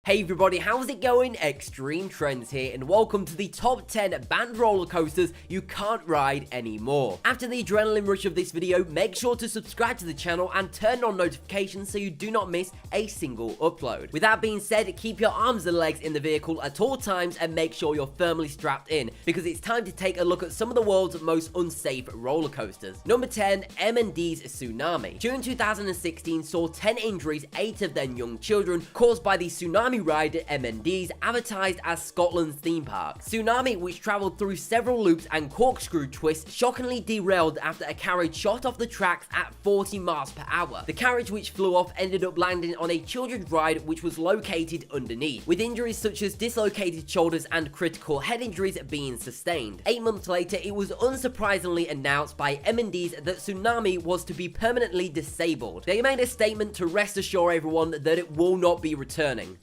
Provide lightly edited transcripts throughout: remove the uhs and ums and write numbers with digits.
Hey everybody, how's it going? Extreme Trends here, and welcome to the top 10 banned roller coasters you can't ride anymore. After the adrenaline rush of this video, make sure to subscribe to the channel and turn on notifications so you do not miss a single upload. With that being said, keep your arms and legs in the vehicle at all times and make sure you're firmly strapped in, because it's time to take a look at some of the world's most unsafe roller coasters. Number 10, M&D's Tsunami. June 2016 saw 10 injuries, 8 of them young children, caused by the tsunami ride M&D's, advertised as Scotland's theme park. Tsunami, which travelled through several loops and corkscrew twists, shockingly derailed after a carriage shot off the tracks at 40 miles per hour. The carriage which flew off ended up landing on a children's ride which was located underneath, with injuries such as dislocated shoulders and critical head injuries being sustained. 8 months later, it was unsurprisingly announced by M&D's that Tsunami was to be permanently disabled. They made a statement to rest assure everyone that it will not be returning.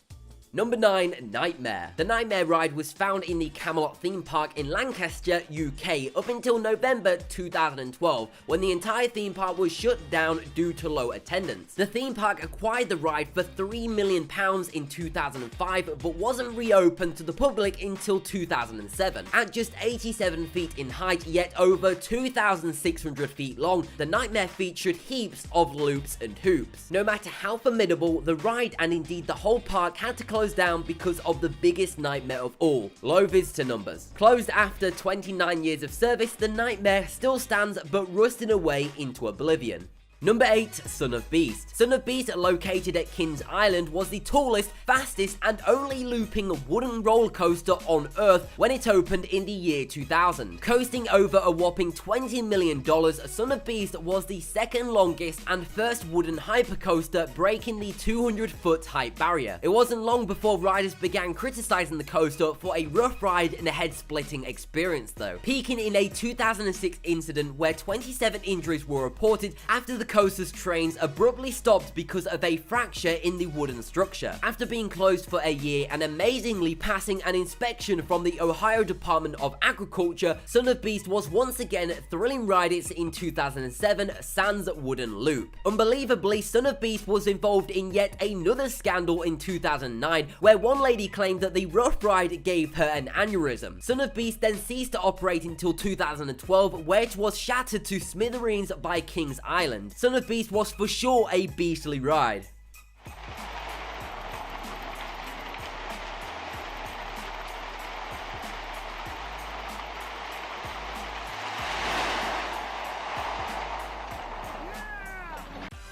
Number 9, Nightmare. The Nightmare ride was found in the Camelot theme park in Lancaster, UK, up until November 2012, when the entire theme park was shut down due to low attendance. The theme park acquired the ride for £3 million in 2005, but wasn't reopened to the public until 2007. At just 87 feet in height, yet over 2,600 feet long, the Nightmare featured heaps of loops and hoops. No matter how formidable, the ride and indeed the whole park had to close down because of the biggest nightmare of all: low visitor numbers. Closed after 29 years of service, the Nightmare still stands but rusted away into oblivion. Number 8, Son of Beast. Son of Beast, located at Kings Island, was the tallest, fastest, and only looping wooden roller coaster on Earth when it opened in the year 2000. Coasting over a whopping $20 million, Son of Beast was the second longest and first wooden hypercoaster, breaking the 200-foot height barrier. It wasn't long before riders began criticizing the coaster for a rough ride and a head-splitting experience though, peaking in a 2006 incident where 27 injuries were reported after the coaster's trains abruptly stopped because of a fracture in the wooden structure. After being closed for a year and amazingly passing an inspection from the Ohio Department of Agriculture, Son of Beast was once again thrilling riders in 2007 sans wooden loop. Unbelievably, Son of Beast was involved in yet another scandal in 2009, where one lady claimed that the rough ride gave her an aneurysm. Son of Beast then ceased to operate until 2012, where it was shattered to smithereens by Kings Island. Son of Beast was for sure a beastly ride.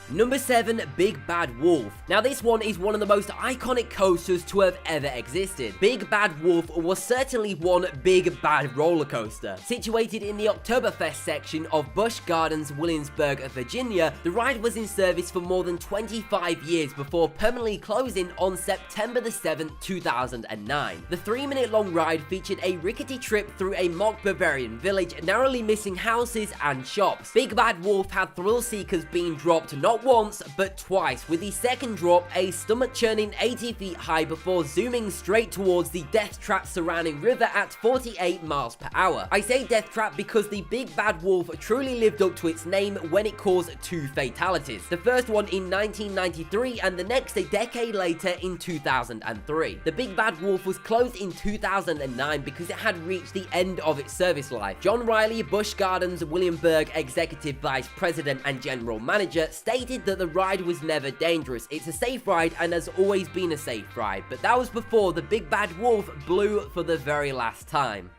Number 7, Big Bad Wolf. Now this one is one of the most iconic coasters to have ever existed. Big Bad Wolf was certainly one big bad roller coaster. Situated in the Oktoberfest section of Busch Gardens, Williamsburg, Virginia, the ride was in service for more than 25 years before permanently closing on September the 7th, 2009. The 3-minute long ride featured a rickety trip through a mock Bavarian village, narrowly missing houses and shops. Big Bad Wolf had thrill seekers being dropped not once, but twice, with the second drop a stomach-churning 80 feet high before zooming straight towards the death trap surrounding river at 48 miles per hour. I say death trap because the Big Bad Wolf truly lived up to its name when it caused 2 fatalities. The first one in 1993 and the next a decade later in 2003. The Big Bad Wolf was closed in 2009 because it had reached the end of its service life. John Riley, Busch Gardens Williamsburg Executive Vice President and General Manager, stated that the ride was never dangerous. It's a safe ride and has always been a safe ride, but that was before the Big Bad Wolf blew for the very last time.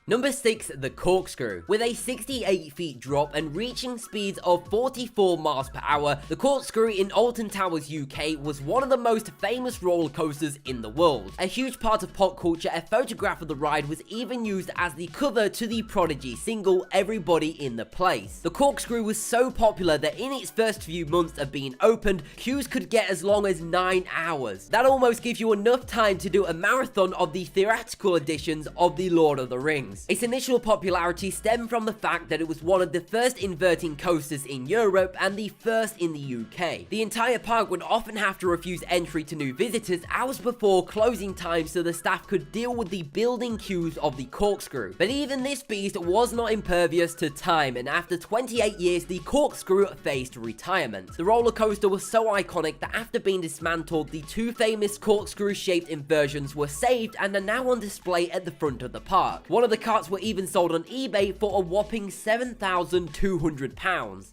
Number 6, the Corkscrew. With a 68 feet drop and reaching speeds of 44 miles per hour, the Corkscrew in Alton Towers, UK was one of the most famous roller coasters in the world. A huge part of pop culture, a photograph of the ride was even used as the cover to the Prodigy single Everybody in the Place. The Corkscrew was so popular that in its first few months of being opened, queues could get as long as 9 hours. That almost gives you enough time to do a marathon of the theatrical editions of The Lord of the Rings. Springs. Its initial popularity stemmed from the fact that it was one of the first inverting coasters in Europe and the first in the UK. The entire park would often have to refuse entry to new visitors hours before closing time so the staff could deal with the building queues of the corkscrew. But even this beast was not impervious to time, and after 28 years, the corkscrew faced retirement. The roller coaster was so iconic that after being dismantled, the two famous corkscrew-shaped inversions were saved and are now on display at the front of the park. One of the carts were even sold on eBay for a whopping £7,200.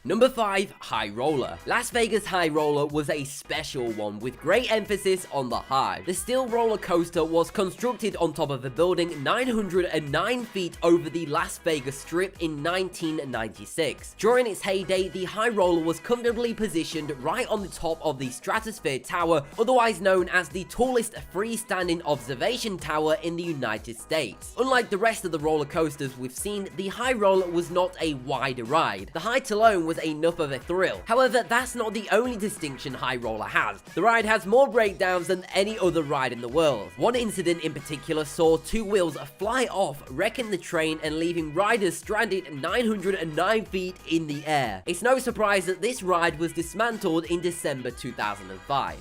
Number 5. High Roller. Las Vegas High Roller was a special one with great emphasis on the high. The steel roller coaster was constructed on top of a building 909 feet over the Las Vegas Strip in 1996. During its heyday, the High Roller was comfortably positioned right on the top of the Stratosphere Tower, otherwise known as the tallest freestanding observation tower in the United States. Unlike the rest of the roller coasters we've seen, the High Roller was not a wide ride. The height alone was enough of a thrill. However, that's not the only distinction High Roller has. The ride has more breakdowns than any other ride in the world. One incident in particular saw two wheels fly off, wrecking the train and leaving riders stranded 909 feet in the air. It's no surprise that this ride was dismantled in December 2005.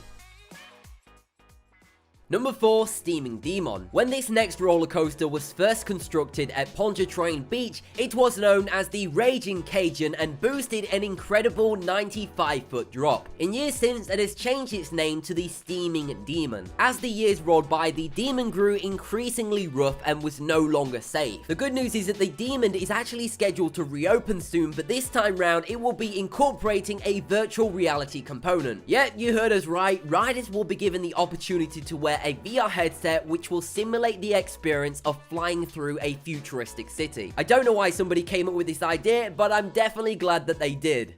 Number 4. Steaming Demon. When this next roller coaster was first constructed at Pontchartrain Beach, it was known as the Raging Cajun and boosted an incredible 95-foot drop. In years since, it has changed its name to the Steaming Demon. As the years rolled by, the Demon grew increasingly rough and was no longer safe. The good news is that the Demon is actually scheduled to reopen soon, but this time round, it will be incorporating a virtual reality component. Yet, you heard us right, riders will be given the opportunity to wear a VR headset which will simulate the experience of flying through a futuristic city. I don't know why somebody came up with this idea, but I'm definitely glad that they did.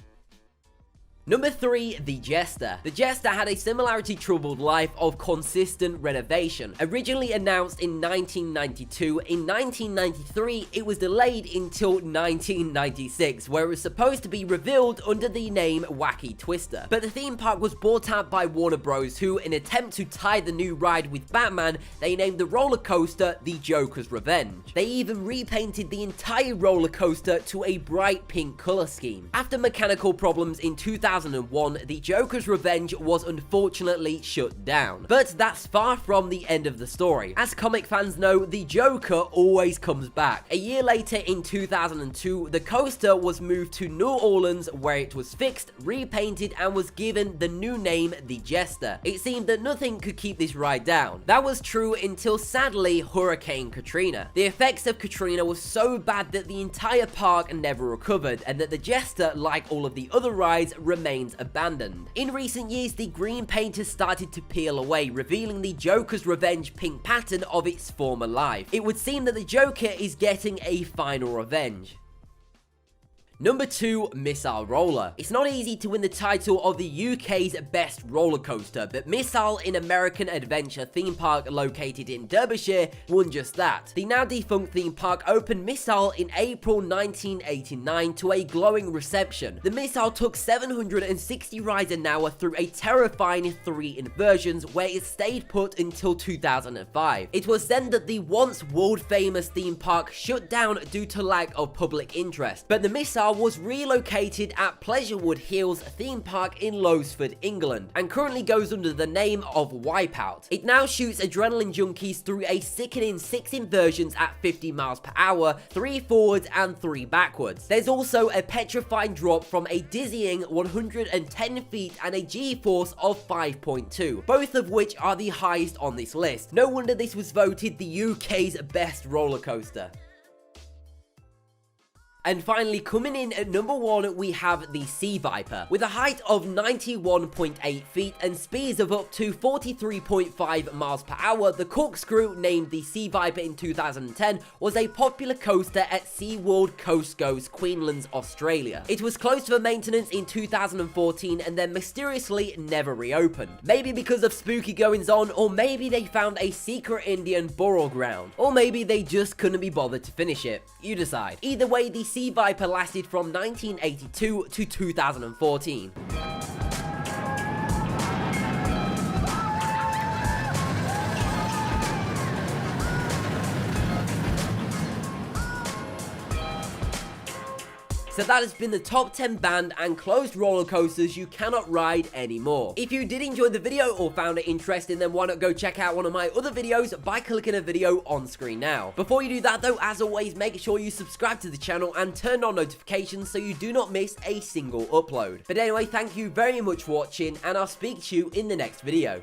Number 3. The Jester. The Jester had a similarity-troubled life of consistent renovation. Originally announced in 1992, in 1993 it was delayed until 1996, where it was supposed to be revealed under the name Wacky Twister. But the theme park was bought out by Warner Bros, who, in an attempt to tie the new ride with Batman, they named the roller coaster the Joker's Revenge. They even repainted the entire roller coaster to a bright pink color scheme. After mechanical problems in 2001, the Joker's Revenge was unfortunately shut down. But that's far from the end of the story. As comic fans know, the Joker always comes back. A year later, in 2002, the coaster was moved to New Orleans, where it was fixed, repainted, and was given the new name, the Jester. It seemed that nothing could keep this ride down. That was true until, sadly, Hurricane Katrina. The effects of Katrina were so bad that the entire park never recovered, and that the Jester, like all of the other rides, remains abandoned. In recent years, the green paint has started to peel away, revealing the Joker's Revenge pink pattern of its former life. It would seem that the Joker is getting a final revenge. Number 2. Missile Roller. It's not easy to win the title of the UK's best roller coaster, but Missile, an American adventure theme park located in Derbyshire, won just that. The now defunct theme park opened Missile in April 1989 to a glowing reception. The Missile took 760 rides an hour through a terrifying 3 inversions, where it stayed put until 2005. It was then that the once world-famous theme park shut down due to lack of public interest, but the Missile was relocated at Pleasurewood Hills theme park in Lowesford, England, and currently goes under the name of Wipeout. It now shoots adrenaline junkies through a sickening 6 inversions at 50 miles per hour, 3 forwards and 3 backwards. There's also a petrifying drop from a dizzying 110 feet and a G-force of 5.2, both of which are the highest on this list. No wonder this was voted the UK's best roller coaster. And finally, coming in at number 1, we have the Sea Viper. With a height of 91.8 feet and speeds of up to 43.5 miles per hour, the Corkscrew, named the Sea Viper in 2010, was a popular coaster at SeaWorld Coast Goes, Queensland, Australia. It was closed for maintenance in 2014 and then mysteriously never reopened. Maybe because of spooky goings on, or maybe they found a secret Indian burial ground, or maybe they just couldn't be bothered to finish it. You decide. Either way, the Sea Viper lasted from 1982 to 2014. So that has been the top 10 banned and closed roller coasters you cannot ride anymore. If you did enjoy the video or found it interesting, then why not go check out one of my other videos by clicking a video on screen now. Before you do that though, as always, make sure you subscribe to the channel and turn on notifications so you do not miss a single upload. But anyway, thank you very much for watching, and I'll speak to you in the next video.